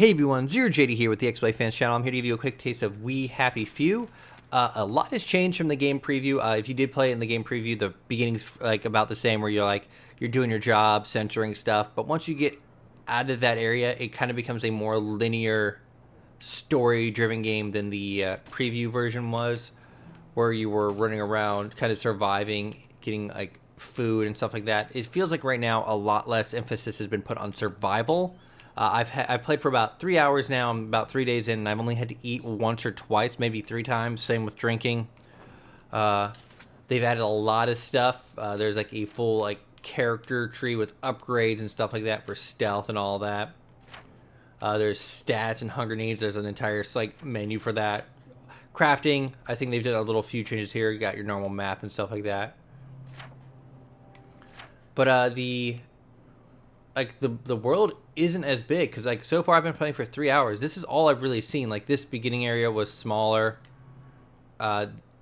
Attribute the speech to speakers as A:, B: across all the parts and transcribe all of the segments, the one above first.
A: Hey everyone, Zero JD here with the XY Fans channel. I'm here to give you a quick taste of We Happy Few. A lot has changed from the game preview. If you did play it in the game preview, the beginning's like about the same, where you're doing your job, censoring stuff. But once you get out of that area, it kind of becomes a more linear, story-driven game than the preview version was, where you were running around, kind of surviving, getting like food and stuff like that. It feels like right now a lot less emphasis has been put on survival. I've played for about 3 hours now. I'm about 3 days in, and I've only had to eat once or twice, maybe 3 times. Same with drinking. They've added a lot of stuff. There's like a full like character tree with upgrades and stuff like that for stealth and all that. There's stats and hunger needs. There's an entire like menu for that. Crafting, I think they've done a little few changes here. You got your normal map and stuff like that. But the world isn't as big, because like so far I've been playing for 3 hours. This is all I've really seen. Like this beginning area was smaller.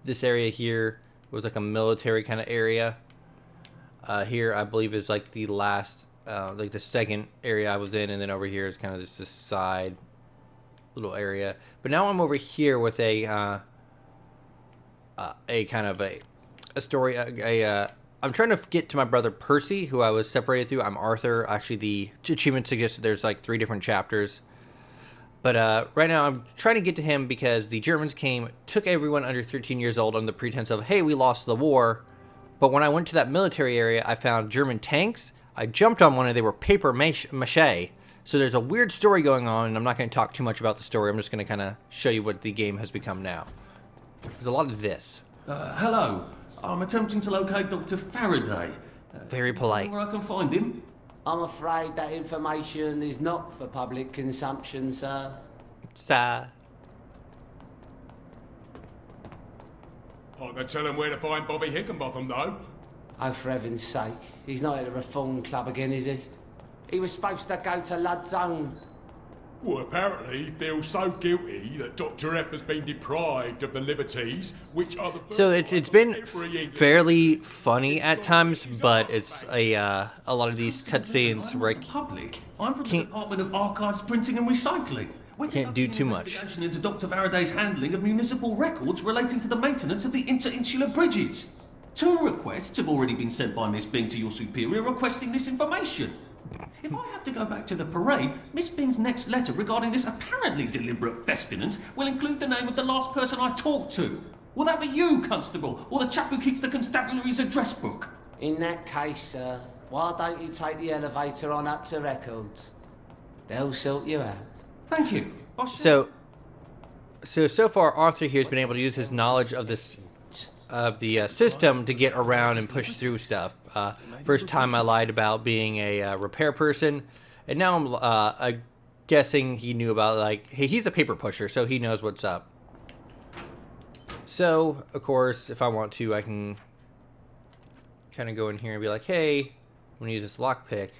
A: This area here was like a military kind of area. Here I believe is like the last, like the second area I was in, and then over here is kind of just this side little area. But now I'm over here with a kind of a story, I'm trying to get to my brother Percy, who I was separated through. I'm Arthur. Actually, the achievement suggested there's like 3 different chapters. But right now, I'm trying to get to him because the Germans came, took everyone under 13 years old on the pretense of, hey, we lost the war. But when I went to that military area, I found German tanks. I jumped on one, and they were paper mache. So there's a weird story going on, and I'm not going to talk too much about the story. I'm just going to kind of show you what the game has become now. There's a lot of this.
B: Hello. I'm attempting to locate Dr. Faraday.
A: Very polite.
B: Where I can find him?
C: I'm afraid that information is not for public consumption, sir.
A: Sir.
D: I can tell him where to find Bobby Hickenbotham, though.
C: Oh, for heaven's sake. He's not at the Reform Club again, is he? He was supposed to go to Lud's Own.
D: Well, apparently he feels so guilty that Dr. F has been deprived of the liberties which are the...
A: So it's been fairly funny at times, but it's a lot of these cutscenes where
B: Public. I'm from the Department of Archives, Printing and Recycling.
A: Can't do too much.
B: Into Dr. Faraday's handling of municipal records relating to the maintenance of the interinsular bridges. 2 requests have already been sent by Miss Bing to your superior requesting this information. If I have to go back to the parade, Miss Bing's next letter regarding this apparently deliberate festinance will include the name of the last person I talked to. Will that be you, Constable, or the chap who keeps the constabulary's address book?
C: In that case, sir, why don't you take the elevator on up to records? They'll sort you out.
B: Thank you.
A: So far Arthur here has been able to use his knowledge of this system to get around and push through stuff. First time I lied about being a repair person, and now I'm guessing he knew about, like, hey, he's a paper pusher, so he knows what's up. So of course, if I want to, I can kind of go in here and be like, hey, I'm gonna use this lockpick,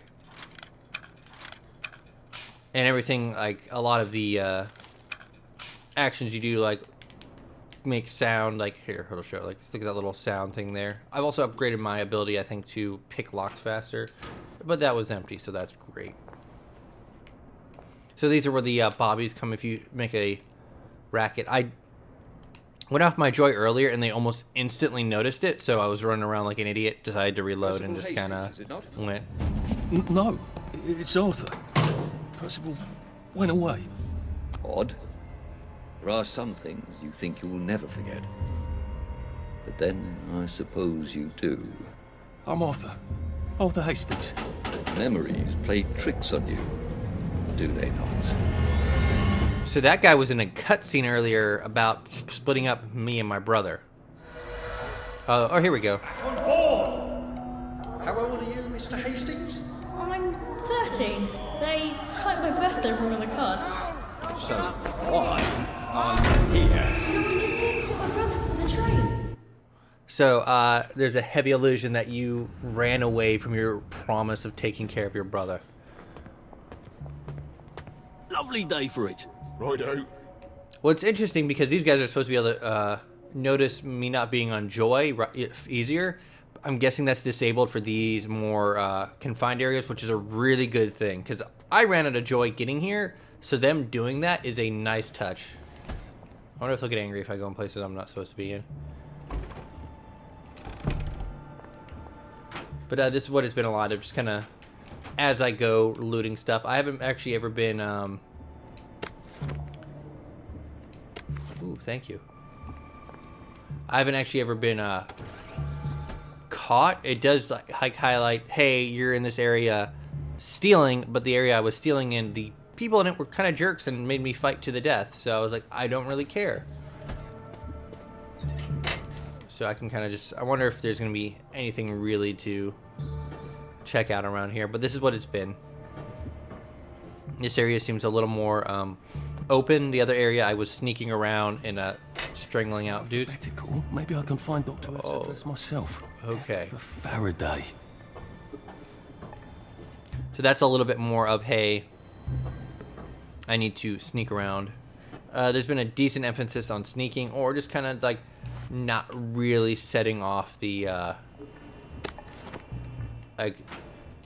A: and everything, like a lot of the actions you do, like make sound, like here, it'll show, like, look at that little sound thing there. I've also upgraded my ability, I think, to pick locks faster, but that was empty, so that's great. So these are where the bobbies come if you make a racket. I went off my joy earlier, and they almost instantly noticed it, so I was running around like an idiot, decided to reload, and just kind of went.
B: No, it's Arthur. Percival went away.
E: Odd. There are some things you think you'll never forget. But then, I suppose you do.
B: I'm Arthur. Arthur Hastings.
E: Memories play tricks on you, do they not?
A: So that guy was in a cutscene earlier about splitting up me and my brother. Oh, here we go.
F: On board! How old are you, Mr. Hastings?
G: I'm 13. They typed my birthday wrong on the card.
F: So, why are you here?
G: No, I'm just here to take my brother to the train.
A: So there's a heavy illusion that you ran away from your promise of taking care of your brother.
B: Lovely day for it.
D: Righto.
A: Well, it's interesting because these guys are supposed to be able to notice me not being on joy easier. I'm guessing that's disabled for these more confined areas, which is a really good thing, because I ran out of joy getting here, So them doing that is a nice touch. I wonder if they'll get angry if I go in places I'm not supposed to be in. But this is what it's been a lot of, just kind of as I go looting stuff. I haven't actually ever been ooh, thank you. I haven't actually ever been caught. It does like highlight, hey, you're in this area stealing, but the area I was stealing in, the people in it were kind of jerks and made me fight to the death. So I was like, I don't really care. So I can kind of just, I wonder if there's going to be anything really to check out around here. But this is what it's been. This area seems a little more open. The other area I was sneaking around and strangling out dudes.
B: Medical? Maybe I can find Dr. F's address myself.
A: Okay.
B: F for Faraday.
A: So that's a little bit more of, hey, I need to sneak around. There's been a decent emphasis on sneaking, or just kind of like not really setting off the like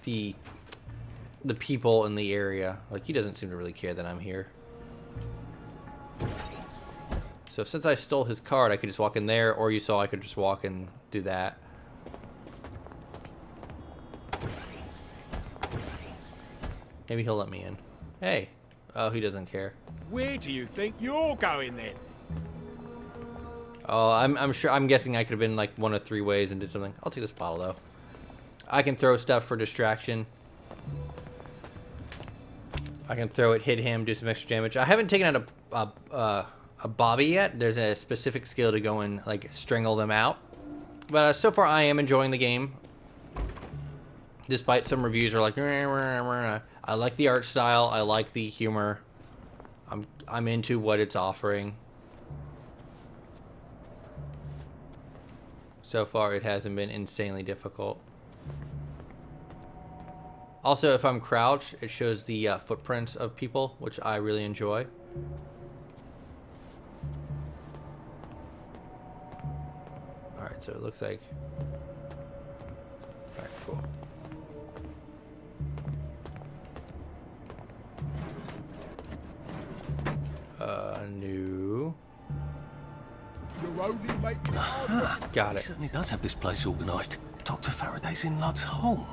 A: the people in the area. Like, he doesn't seem to really care that I'm here. So since I stole his card, I could just walk in there, or you saw I could just walk and do that. Maybe he'll let me in. Hey. Oh, he doesn't care.
D: Where do you think you're going then?
A: Oh, I'm sure. I'm guessing I could have been like one of 3 ways and did something. I'll take this bottle though. I can throw stuff for distraction. I can throw it, hit him, do some extra damage. I haven't taken out a Bobby yet. There's a specific skill to go and like strangle them out. But so far, I am enjoying the game. Despite some reviews are like, I like the art style. I like the humor. I'm into what it's offering. So far, it hasn't been insanely difficult. Also, if I'm crouched, it shows the footprints of people, which I really enjoy. Alright, so it looks like... Alright, cool. New. Got
B: He
A: it.
B: certainly does have this place organised. Dr. Faraday's in Lud's home.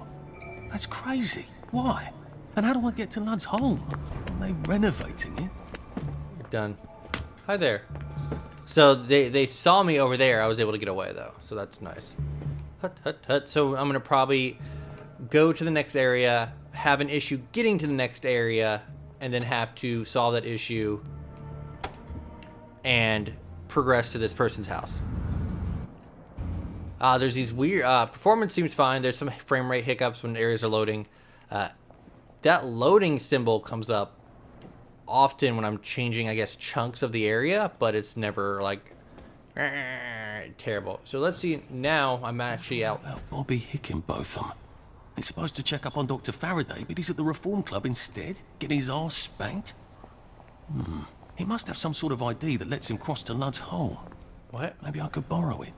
B: That's crazy. Why? And how do I get to Lud's home? Are they renovating it?
A: You're done. Hi there. So they saw me over there. I was able to get away though, so that's nice. Hut, hut, hut. So I'm gonna probably go to the next area, have an issue getting to the next area, and then have to solve that issue and progress to this person's house. There's these weird performance seems fine. There's some frame rate hiccups when areas are loading. That loading symbol comes up often when I'm changing, I guess, chunks of the area, but it's never like terrible. So let's see. Now I'm actually out.
B: Well, Bobby Hickenbotham. He's supposed to check up on Dr. Faraday, but he's at the Reform Club instead, getting his arse spanked. He must have some sort of ID that lets him cross to Lud's home.
A: What?
B: Maybe I could borrow it.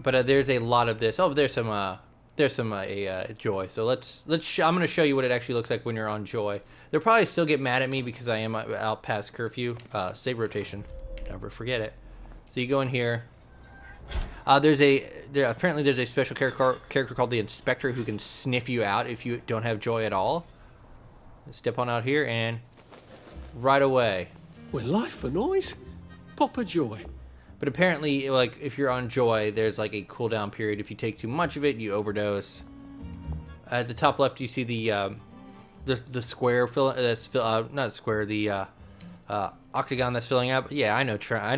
A: But there's a lot of this. Oh, there's some Joy. So I'm gonna show you what it actually looks like when you're on Joy. They'll probably still get mad at me because I am out past curfew. Save rotation. Never forget it. So you go in here. Apparently there's a special character called the Inspector who can sniff you out if you don't have Joy at all. Step on out here and right away.
H: Well, life for noise. Pop a Joy.
A: But apparently, like, if you're on Joy, there's like a cooldown period. If you take too much of it, you overdose. At the top left, you see the square that's not square, the octagon that's filling up. Yeah, I know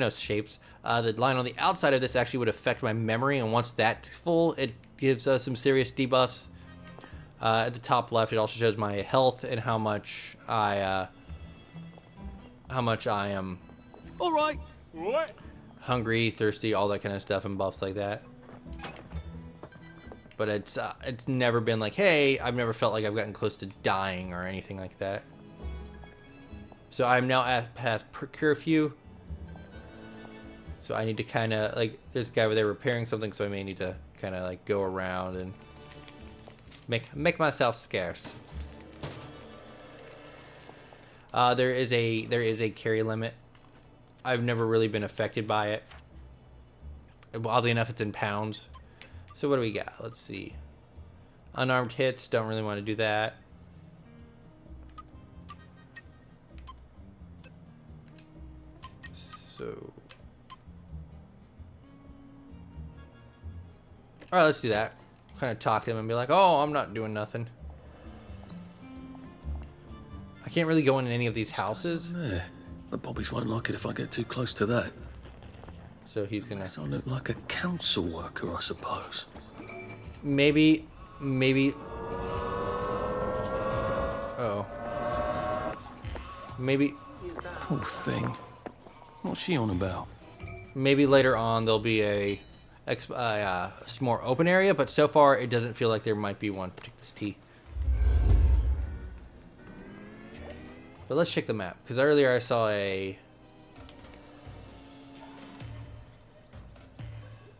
A: shapes. The line on the outside of this actually would affect my memory, and once that's full, it gives us some serious debuffs. At the top left, it also shows my health and how much I am.
H: All right.
D: What?
A: Hungry, thirsty, all that kind of stuff, and buffs like that. But it's never been like, hey, I've never felt like I've gotten close to dying or anything like that. So I'm now past curfew. So I need to kind of, like, there's a guy over there repairing something, so I may need to kind of like go around and make myself scarce. There is a carry limit. I've never really been affected by it. Oddly enough, it's in pounds. So what do we got? Let's see. Unarmed hits. Don't really want to do that. So, all right, let's do that. Kind of talk to him and be like, "Oh, I'm not doing nothing." I can't really go in any of these houses.
H: Yeah, the bobbies won't like it if I get too close to that.
A: So he's gonna.
H: So I look like a council worker, I suppose.
A: Maybe. Oh. Maybe.
H: Poor thing. What's she on about?
A: Maybe later on there'll be a more open area, but so far it doesn't feel like there might be one. Take this tea. But let's check the map, because earlier I saw a...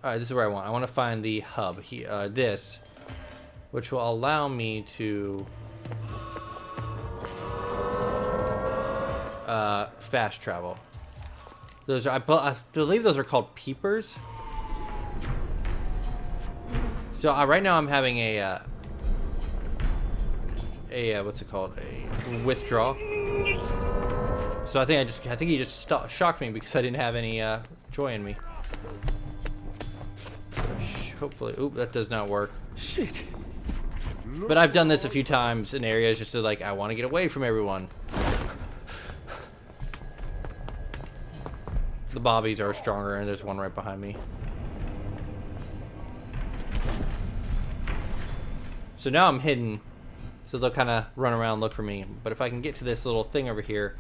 A: Alright, this is where I want. I want to find the hub here, this, which will allow me to fast travel. Those are, I believe those are called peepers. So right now I'm having a what's it called? A withdrawal. So I think he just shocked me because I didn't have any joy in me. Hopefully, oop, that does not work.
H: Shit.
A: But I've done this a few times in areas just to like, I want to get away from everyone. The bobbies are stronger, and there's one right behind me. So now I'm hidden, so they'll kind of run around and look for me. But if I can get to this little thing over here,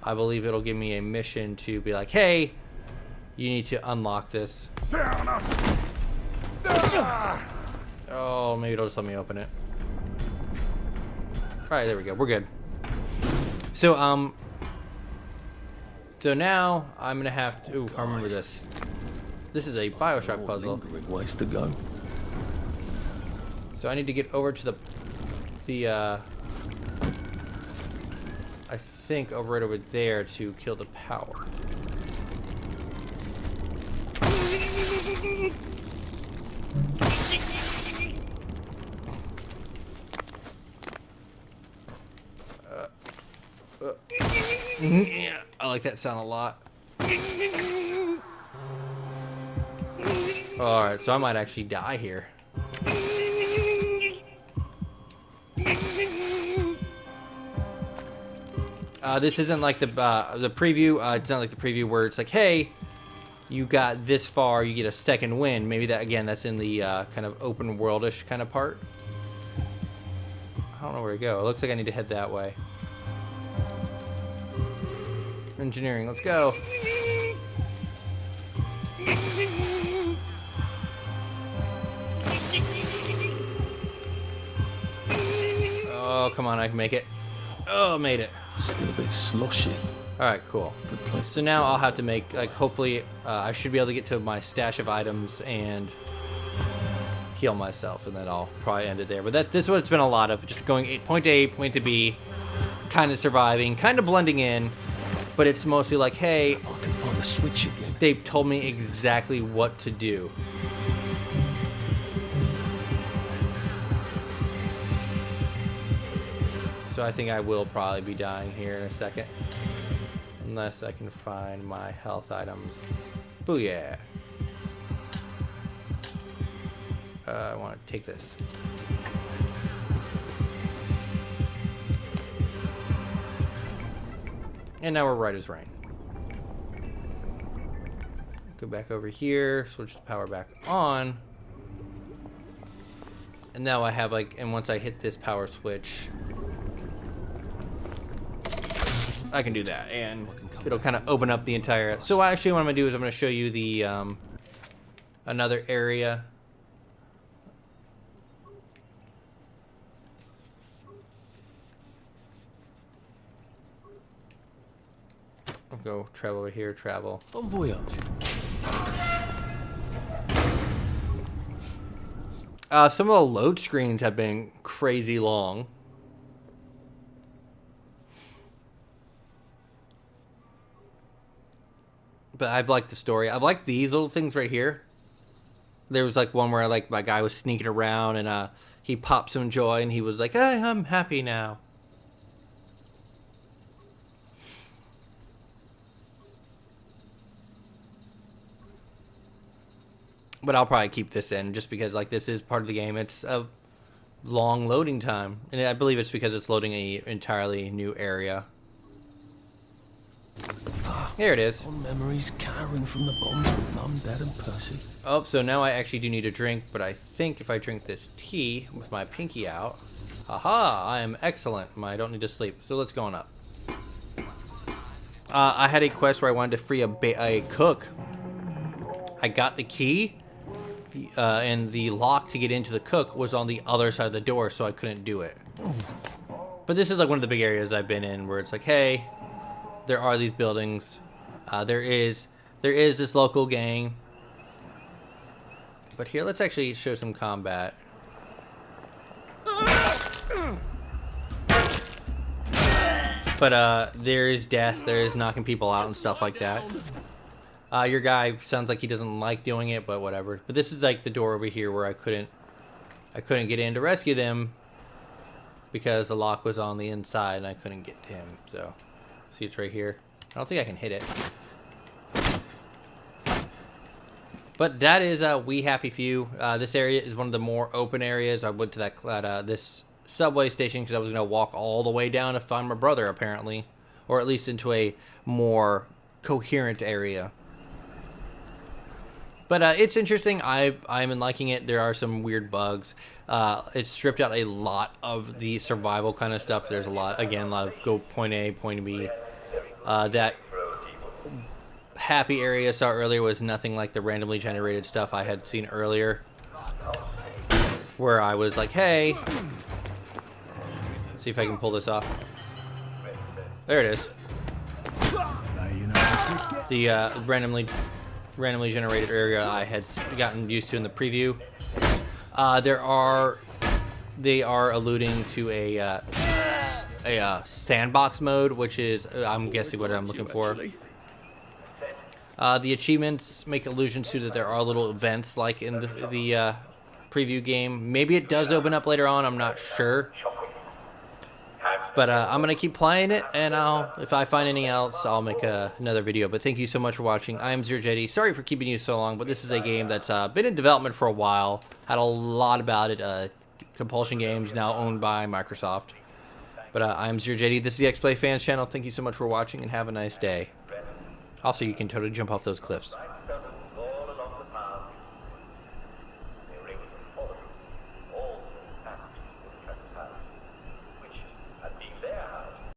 A: I believe it'll give me a mission to be like, hey, you need to unlock this. Oh, maybe it'll just let me open it. Alright, there we go. We're good. So, so now I'm gonna have to... Ooh, I remember this. This is a Bioshock puzzle.
H: Ways to go.
A: So I need to get over to the I think right over there to kill the power. Yeah, I like that sound a lot. Alright, so I might actually die here. This isn't like the preview. It's not like the preview where it's like, hey, you got this far, you get a second win. Maybe that, again, that's in the kind of open world-ish kind of part. I don't know where to go. It looks like I need to head that way. Engineering, let's go. Oh, come on, I can make it. Oh, made it.
H: Still a bit sloshy.
A: Alright, cool.
H: Good place.
A: So now I'll have to make, like, hopefully, I should be able to get to my stash of items and heal myself, and then I'll probably end it there. But this is what it's been a lot of, just going point to A, point to B, kind of surviving, kind of blending in, but it's mostly like, hey,
H: If I can find the switch again.
A: they've told me exactly what to do. So I think I will probably be dying here in a second. Unless I can find my health items. Booyah. I want to take this. And now we're right as rain. Go back over here, switch the power back on. And now I have like, and once I hit this power switch, I can do that, and it'll kind of open up the entire... So actually what I'm going to do is I'm going to show you the another area. I'll go travel over here, travel.
H: Bon voyage.
A: Some of the load screens have been crazy long. But I've liked the story. I've liked these little things right here. There was like one where like my guy was sneaking around and he popped some joy and he was like, "Hey, I'm happy now." But I'll probably keep this in just because like this is part of the game. It's a long loading time, and I believe it's because it's loading a entirely new area. Here it is.
H: On memories cowering from the bombs with Mum, Dad, and Percy.
A: Oh, so now I actually do need a drink, but I think if I drink this tea with my pinky out, haha, I am excellent. I don't need to sleep. So let's go on up. I had a quest where I wanted to free a cook. I got the key, and the lock to get into the cook was on the other side of the door, so I couldn't do it. But this is like one of the big areas I've been in where it's like, hey, there are these buildings. There is this local gang. But here, let's actually show some combat. But there is death. There is knocking people out and stuff like that. Your guy sounds like he doesn't like doing it, but whatever. But this is like the door over here where I couldn't get in to rescue them because the lock was on the inside and I couldn't get to him. So, see, it's right here. I don't think I can hit it. But that is We Happy Few. This area is one of the more open areas. I went to this subway station because I was going to walk all the way down to find my brother, apparently. Or at least into a more coherent area. But it's interesting. I'm liking it. There are some weird bugs. It's stripped out a lot of the survival kind of stuff. There's a lot of go point A, point B. That happy area I saw earlier was nothing like the randomly generated stuff I had seen earlier. Where I was like, hey. Let's see if I can pull this off. There it is. The randomly generated area I had gotten used to in the preview. They are alluding to a sandbox mode, which is I'm guessing what I'm looking for. The achievements make allusions to that there are little events like in the preview game. Maybe it does open up later on. I'm not sure. But I'm going to keep playing it, and if I find anything else, I'll make another video. But thank you so much for watching. I am ZeroJD. Sorry for keeping you so long, but this is a game that's been in development for a while. Had a lot about it. Compulsion Games, now owned by Microsoft. But I am ZeroJD. This is the X-Play Fans channel. Thank you so much for watching, and have a nice day. Also, you can totally jump off those cliffs.